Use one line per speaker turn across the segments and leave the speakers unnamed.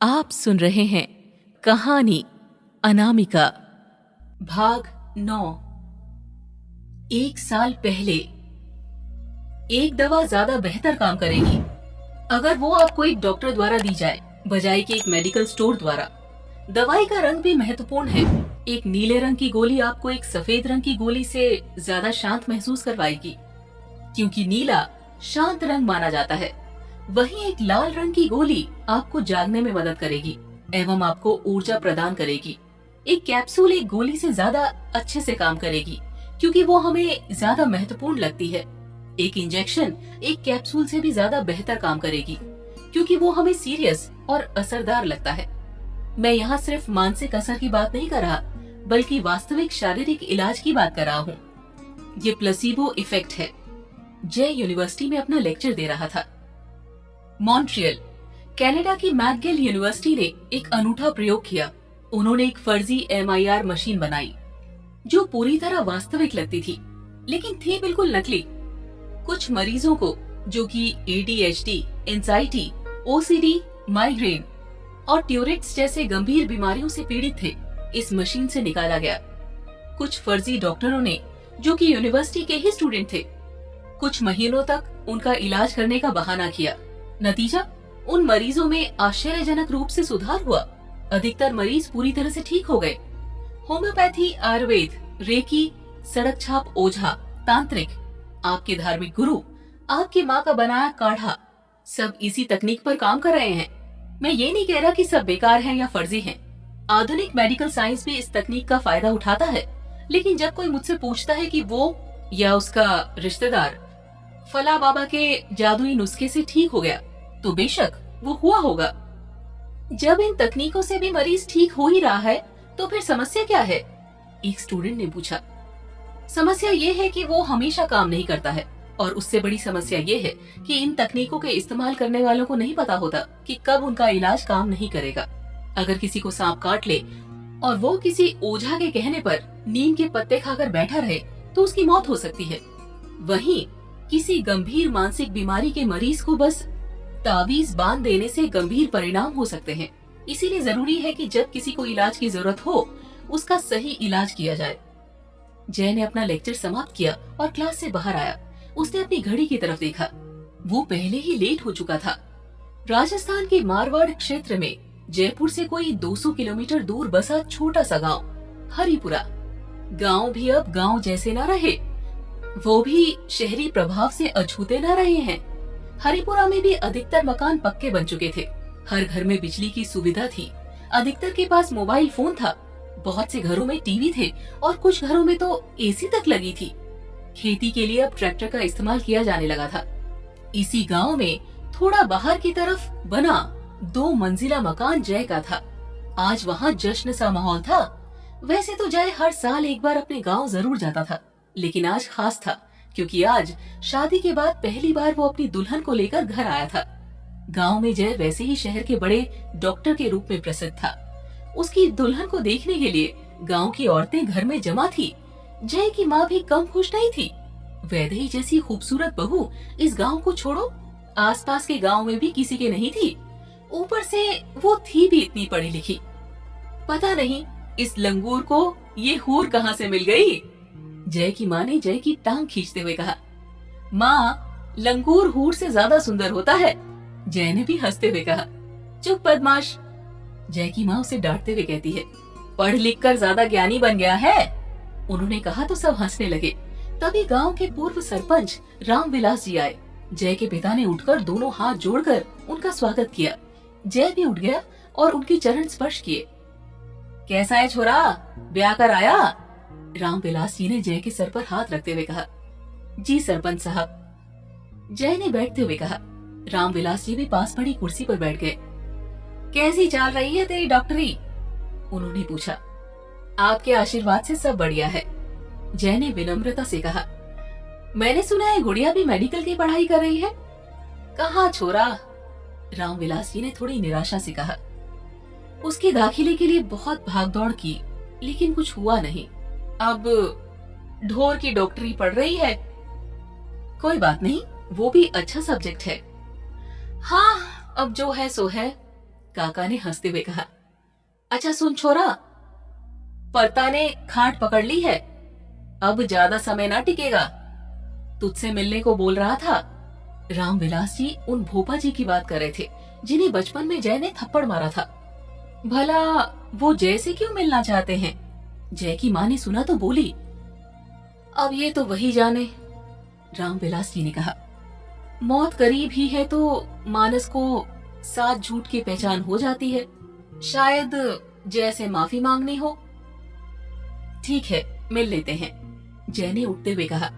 आप सुन रहे हैं कहानी अनामिका भाग 9। 1 साल पहले। एक दवा ज्यादा बेहतर काम करेगी अगर वो आपको एक डॉक्टर द्वारा दी जाए बजाय कि एक मेडिकल स्टोर द्वारा। दवाई का रंग भी महत्वपूर्ण है। एक नीले रंग की गोली आपको एक सफेद रंग की गोली से ज्यादा शांत महसूस करवाएगी, क्योंकि नीला शांत रंग माना जाता है। वहीं एक लाल रंग की गोली आपको जागने में मदद करेगी एवं आपको ऊर्जा प्रदान करेगी। एक कैप्सूल एक गोली से ज्यादा अच्छे से काम करेगी, क्योंकि वो हमें ज्यादा महत्वपूर्ण लगती है। एक इंजेक्शन एक कैप्सूल से भी ज्यादा बेहतर काम करेगी, क्योंकि वो हमें सीरियस और असरदार लगता है। मैं यहाँ सिर्फ मानसिक असर की बात नहीं कर रहा, बल्कि वास्तविक शारीरिक इलाज की बात कर रहा हूँ। ये प्लेसिबो इफेक्ट है। जय यूनिवर्सिटी में अपना लेक्चर दे रहा था। मॉन्ट्रियल, कनाडा की मैकगिल यूनिवर्सिटी ने एक अनूठा प्रयोग किया। उन्होंने एक फर्जी MIR मशीन बनाई जो पूरी तरह वास्तविक लगती थी, लेकिन थी बिल्कुल नकली। कुछ मरीजों को जो कि ADHD, एंजाइटी, OCD, माइग्रेन और ट्यूरेट्स जैसे गंभीर बीमारियों से पीड़ित थे, इस मशीन से निकाला गया। कुछ फर्जी डॉक्टरों ने जो कि यूनिवर्सिटी के ही स्टूडेंट थे, कुछ महीनों तक उनका इलाज करने का बहाना किया। नतीजा, उन मरीजों में आश्चर्यजनक रूप से सुधार हुआ। अधिकतर मरीज पूरी तरह से ठीक हो गए। होम्योपैथी, आयुर्वेद, रेकी, सड़क छाप ओझा, तांत्रिक, आपके धार्मिक गुरु, आपकी माँ का बनाया काढ़ा, सब इसी तकनीक पर काम कर रहे हैं। मैं ये नहीं कह रहा कि सब बेकार हैं या फर्जी हैं। आधुनिक मेडिकल साइंस भी इस तकनीक का फायदा उठाता है, लेकिन जब कोई मुझसे पूछता है कि वो या उसका रिश्तेदार फला बाबा के जादुई नुस्खे से ठीक हो गया, तो बेशक वो हुआ होगा। जब इन तकनीकों से भी मरीज ठीक हो ही रहा है, तो फिर समस्या क्या है? एक स्टूडेंट ने पूछा। समस्या ये है कि वो हमेशा काम नहीं करता है, और उससे बड़ी समस्या ये है कि इन तकनीकों के इस्तेमाल करने वालों को नहीं पता होता कि कब उनका इलाज काम नहीं करेगा। अगर किसी को सांप काट ले और वो किसी ओझा के कहने पर नीम के पत्ते खाकर बैठा रहे, तो उसकी मौत हो सकती है। वहीं किसी गंभीर मानसिक बीमारी के मरीज को बस तावीज बांध देने से गंभीर परिणाम हो सकते हैं। इसीलिए जरूरी है कि जब किसी को इलाज की जरूरत हो, उसका सही इलाज किया जाए। जय ने अपना लेक्चर समाप्त किया और क्लास से बाहर आया। उसने अपनी घड़ी की तरफ देखा। वो पहले ही लेट हो चुका था। राजस्थान के मारवाड़ क्षेत्र में जयपुर से कोई 200 किलोमीटर दूर बसा छोटा सा गांव हरिपुरा। गांव भी अब गांव जैसे न रहे, वो भी शहरी प्रभाव से अछूते न रहे हैं। हरिपुरा में भी अधिकतर मकान पक्के बन चुके थे। हर घर में बिजली की सुविधा थी। अधिकतर के पास मोबाइल फोन था। बहुत से घरों में टीवी थे और कुछ घरों में तो AC तक लगी थी। खेती के लिए अब ट्रैक्टर का इस्तेमाल किया जाने लगा था। इसी गांव में थोड़ा बाहर की तरफ बना 2 मंजिला मकान जय का था। आज वहाँ जश्न सा माहौल था। वैसे तो जय हर साल एक बार अपने गाँव जरूर जाता था, लेकिन आज खास था, क्योंकि आज शादी के बाद पहली बार वो अपनी दुल्हन को लेकर घर आया था। गांव में जय वैसे ही शहर के बड़े डॉक्टर के रूप में प्रसिद्ध था। उसकी दुल्हन को देखने के लिए गांव की औरतें घर में जमा थी। जय की माँ भी कम खुश नहीं थी। वैदेही जैसी खूबसूरत बहू इस गांव को छोड़ो आसपास के गांव में भी किसी के नहीं थी। ऊपर से वो थी भी इतनी पढ़ी लिखी। पता नहीं इस लंगूर को ये हूर कहाँ से मिल गई। जय की माँ ने जय की टांग खींचते हुए कहा। माँ, लंगूर हूर से ज्यादा सुंदर होता है। जय ने भी हंसते हुए कहा। चुप बदमाश। जय की माँ उसे डांटते हुए कहती है। पढ़ लिख कर ज्यादा ज्ञानी बन गया है। उन्होंने कहा तो सब हंसने लगे। तभी गांव के पूर्व सरपंच रामविलास जी आए। जय के पिता ने उठकर दोनों हाथ जोड़कर उनका स्वागत किया। जय भी उठ गया और उनके चरण स्पर्श किए। कैसा है छोरा, ब्याह कर आया? रामविलास जी ने जय के सर पर हाथ रखते हुए कहा। जी सरपंच साहब। जय ने बैठते हुए कहा। रामविलास जी भी पास पड़ी कुर्सी पर बैठ गए। कैसी चल रही है तेरी डॉक्टरी? उन्होंने पूछा। आपके आशीर्वाद से सब बढ़िया है, जय ने विनम्रता से कहा। मैंने सुना है गुड़िया भी मेडिकल की पढ़ाई कर रही है। कहाँ छोरा? रामविलास जी ने थोड़ी निराशा से कहा। उसके दाखिले के लिए बहुत भागदौड़ की, लेकिन कुछ हुआ नहीं। अब ढोर की डॉक्टरी पढ़ रही है। कोई बात नहीं, वो भी अच्छा सब्जेक्ट है। हाँ, अब जो है सो है। काका ने हंसते हुए कहा। अच्छा सुन छोरा, परता ने खाट पकड़ ली है, अब ज्यादा समय ना टिकेगा, तुझसे मिलने को बोल रहा था। रामविलास जी उन भोपा जी की बात कर रहे थे जिन्हें बचपन में जय ने थप्पड़ मारा था। भला वो जय से क्यों मिलना चाहते हैं? जय की माँ ने सुना तो बोली। अब ये तो वही जाने, रामविलास जी ने कहा। मौत करीब ही है तो मानस को साथ झूठ की पहचान हो जाती है, शायद जय से माफी मांगनी हो। ठीक है, मिल लेते हैं, जय ने उठते हुए कहा।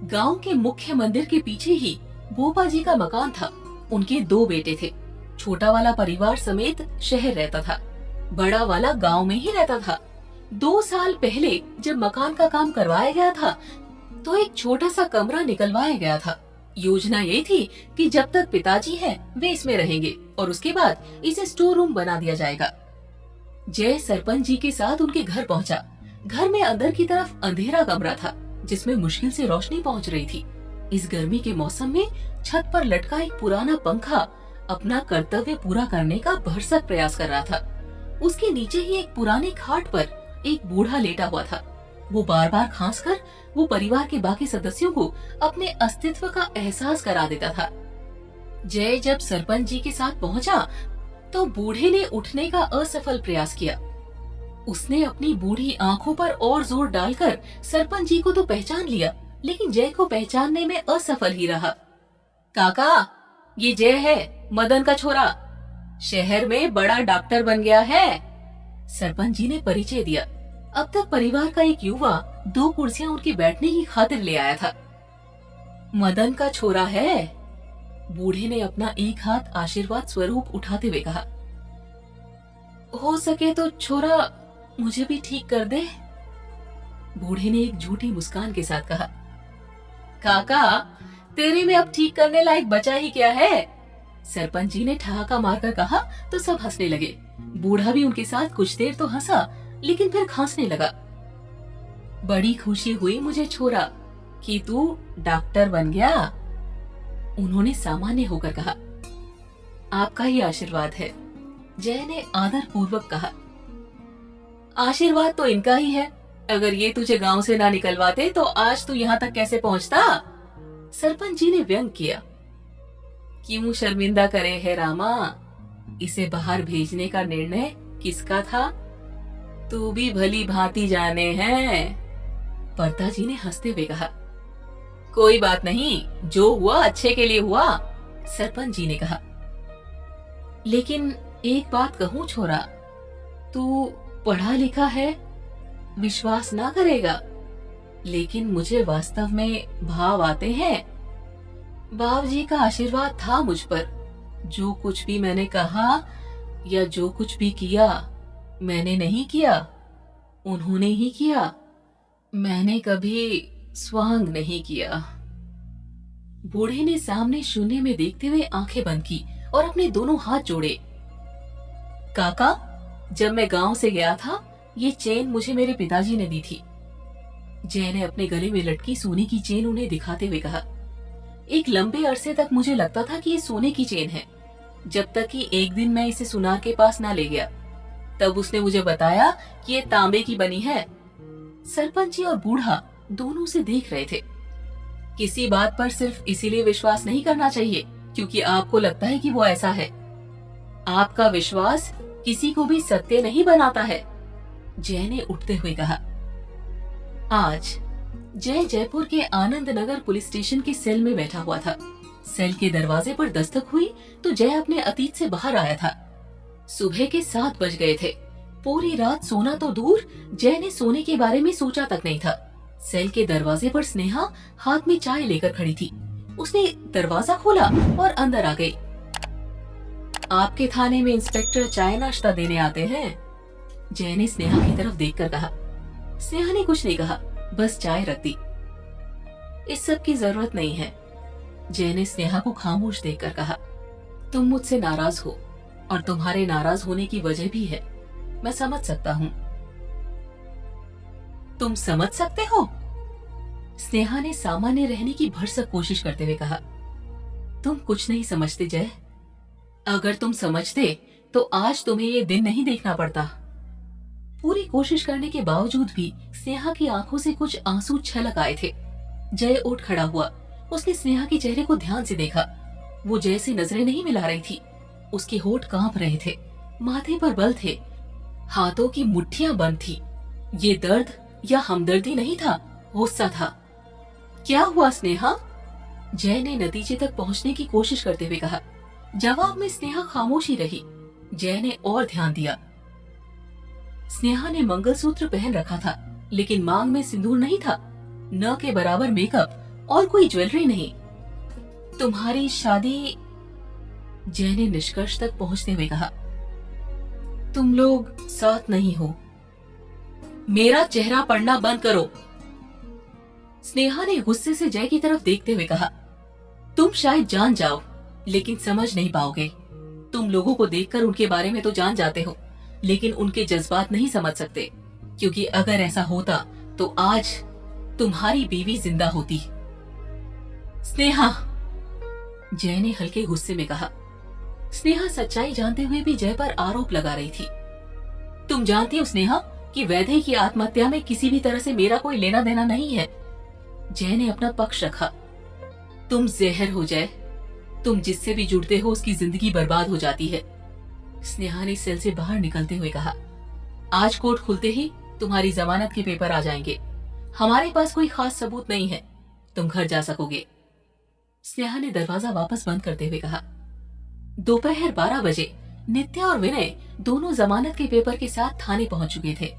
गांव के मुख्य मंदिर के पीछे ही भोपा जी का मकान था। उनके 2 बेटे थे। छोटा वाला परिवार समेत शहर रहता था, बड़ा वाला गांव में ही रहता था। 2 साल पहले जब मकान का काम करवाया गया था तो एक छोटा सा कमरा निकलवाया गया था। योजना ये थी कि जब तक पिताजी हैं वे इसमें रहेंगे और उसके बाद इसे स्टोर रूम बना दिया जाएगा। जय सरपंच जी के साथ उनके घर पहुंचा। घर में अंदर की तरफ अंधेरा कमरा था जिसमें मुश्किल से रोशनी पहुंच रही थी। इस गर्मी के मौसम में छत पर लटका एक पुराना पंखा अपना कर्तव्य पूरा करने का भरसक प्रयास कर रहा था। उसके नीचे ही एक पुरानी खाट पर एक बूढ़ा लेटा हुआ था। वो बार बार खांसकर वो परिवार के बाकी सदस्यों को अपने अस्तित्व का एहसास करा देता था। जय जब सरपंच जी के साथ पहुंचा तो बूढ़े ने उठने का असफल प्रयास किया। उसने अपनी बूढ़ी आंखों पर और जोर डालकर सरपंच जी को तो पहचान लिया, लेकिन जय को पहचानने में असफल ही रहा। काका, ये जय है, मदन का छोरा, शहर में बड़ा डॉक्टर बन गया है, सरपंच जी ने परिचय दिया। अब तक परिवार का एक युवा 2 कुर्सियां उनके बैठने की खातिर ले आया था। मदन का छोरा है, बूढ़े ने अपना एक हाथ आशीर्वाद स्वरूप उठाते हुए कहा। हो सके तो छोरा मुझे भी ठीक कर दे, बूढ़े ने एक झूठी मुस्कान के साथ कहा। काका, तेरे में अब ठीक करने लायक बचा ही क्या है, सरपंच जी ने ठहाका मारकर कहा तो सब हंसने लगे। बूढ़ा भी उनके साथ कुछ देर तो हंसा, लेकिन फिर खांसने लगा। बड़ी खुशी हुई मुझे छोरा कि तू डॉक्टर बन गया, उन्होंने सामान्य होकर कहा। आपका ही आशीर्वाद है, जय ने आदर पूर्वक कहा। आशीर्वाद तो इनका ही है, अगर ये तुझे गांव से ना निकलवाते तो आज तू यहाँ तक कैसे पहुँचता, सरपंच जी ने व्यंग किया। क्यों शर्मिंदा करे है रामा, इसे बाहर भेजने का निर्णय किसका था, तू भी भली भांति जाने हैं, परता जी ने हंसते हुए कहा। कोई बात नहीं, जो हुआ अच्छे के लिए हुआ, सरपंच जी ने कहा। लेकिन एक बात कहूँ छोरा, तू पढ़ा लिखा है, विश्वास ना करेगा, लेकिन मुझे वास्तव में भाव आते हैं। बाप जी का आशीर्वाद था मुझ पर। जो कुछ भी मैंने कहा या जो कुछ भी किया, मैंने नहीं किया, उन्होंने ही किया। मैंने कभी स्वांग नहीं किया। बूढ़े ने सामने शून्य में देखते हुए आंखें बंद की और अपने दोनों हाथ जोड़े। काका, जब मैं गांव से गया था, ये चेन मुझे मेरे पिताजी ने दी थी, जय ने अपने गले में लटकी सोने की चेन उन्हें दिखाते हुए कहा। एक लंबे अरसे तक मुझे लगता था कि ये सोने की चेन है, जब तक कि एक दिन मैं इसे सुनार के पास ना ले गया। तब उसने मुझे बताया कि ये तांबे की बनी है। सरपंच जी और बूढ़ा दोनों से देख रहे थे। किसी बात पर सिर्फ इसीलिए विश्वास नहीं करना चाहिए क्योंकि आपको लगता है कि वो ऐसा है। आपका विश्वास किसी को भी सत्य नहीं बनाता है, जय ने उठते हुए कहा। आज जय जयपुर के आनंद नगर पुलिस स्टेशन के सेल में बैठा हुआ था। सेल के दरवाजे पर दस्तक हुई तो जय अपने अतीत से बाहर आया था। सुबह के 7 बज गए थे। पूरी रात सोना तो दूर, जय ने सोने के बारे में सोचा तक नहीं था। सेल के दरवाजे पर स्नेहा हाथ में चाय लेकर खड़ी थी। उसने दरवाजा खोला और अंदर आ गई। आपके थाने में इंस्पेक्टर चाय नाश्ता देने आते हैं, जय ने स्नेहा की तरफ देखकर कहा। स्नेहा ने कुछ नहीं कहा, बस चाय रख दी। इस सब की जरूरत नहीं है, जय ने स्नेहा को खामोश देखकर कहा। तुम मुझसे नाराज हो और तुम्हारे नाराज होने की वजह भी है, मैं समझ सकता हूँ। तुम समझ सकते हो? स्नेहा ने सामान्य रहने की भरसक कोशिश करते हुए कहा। तुम कुछ नहीं समझते जय, अगर तुम समझते तो आज तुम्हें ये दिन नहीं देखना पड़ता। पूरी कोशिश करने के बावजूद भी स्नेहा की आंखों से कुछ आंसू छलक आए थे। जय उठ खड़ा हुआ। उसने स्नेहा के चेहरे को ध्यान से देखा। वो जय से नजरें नहीं मिला रही थी। उसके होठ कांप रहे थे, माथे पर बल थे, हाथों की मुट्ठियां बंद थी। ये दर्द या हमदर्दी नहीं था, गुस्सा था। क्या हुआ स्नेहा? जय ने नतीजे तक पहुंचने की कोशिश करते हुए कहा। जवाब में स्नेहा खामोशी रही। जय ने और ध्यान दिया। स्नेहा ने मंगलसूत्र पहन रखा था, लेकिन मांग में सिंदूर नहीं था, न के बराबर मेकअप और कोई ज्वेलरी नहीं। तुम्हारी शादी, जय ने निष्कर्ष तक पहुंचते हुए कहा, तुम लोग साथ नहीं हो। मेरा चेहरा पढ़ना बंद करो, स्नेहा ने गुस्से से जय की तरफ देखते हुए कहा। तुम शायद जान जाओ, लेकिन समझ नहीं पाओगे। तुम लोगों को देखकर उनके बारे में तो जान जाते हो, लेकिन उनके जज्बात नहीं समझ सकते, क्योंकि अगर ऐसा होता तो आज तुम्हारी बीवी जिंदा होती। स्नेहा, जय ने हल्के गुस्से में कहा। स्नेहा सच्चाई जानते हुए भी जय पर आरोप लगा रही थी। तुम जानती हो स्नेहा कि वैदेही की आत्महत्या में किसी भी तरह से मेरा कोई लेना देना नहीं है। जय ने अपना पक्ष रखा। तुम जहर हो जय, तुम जिससे भी जुड़ते हो उसकी जिंदगी बर्बाद हो जाती है। स्नेहा ने सेल से बाहर निकलते हुए कहा। आज कोर्ट खुलते ही तुम्हारी जमानत के पेपर आ जाएंगे। हमारे पास कोई खास सबूत नहीं है, तुम घर जा सकोगे। स्नेहा ने दरवाजा वापस बंद करते हुए कहा। दोपहर 12 बजे नित्या और विनय दोनों जमानत के पेपर के साथ थाने पहुंच चुके थे।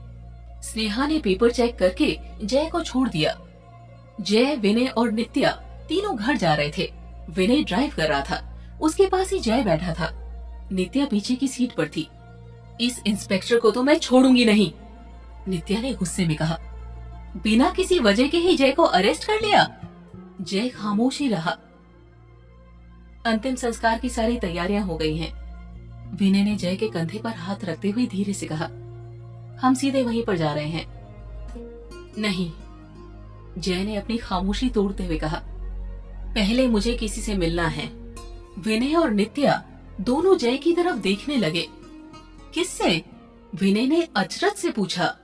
स्नेहा ने पेपर चेक करके जय को छोड़ दिया। जय, विनय और नित्या तीनों घर जा रहे थे। विनय ड्राइव कर रहा था, उसके पास ही जय बैठा था। नित्या पीछे की सीट पर थी। इस इंस्पेक्टर को तो मैं छोड़ूंगी नहीं, नित्या ने गुस्से में कहा। बिना किसी वजह के ही जय को अरेस्ट कर लिया। जय खामोश ही रहा। अंतिम संस्कार की सारी तैयारियां हो गई हैं। विनय ने जय के कंधे पर हाथ रखते हुए धीरे से कहा। हम सीधे वहीं पर जा रहे हैं। नहीं, जय ने अपनी खामोशी तोड़ते हुए कहा। पहले मुझे किसी से मिलना है। विनय और नित्या दोनों जय की तरफ देखने लगे। किससे? विनय ने अचरज से पूछा।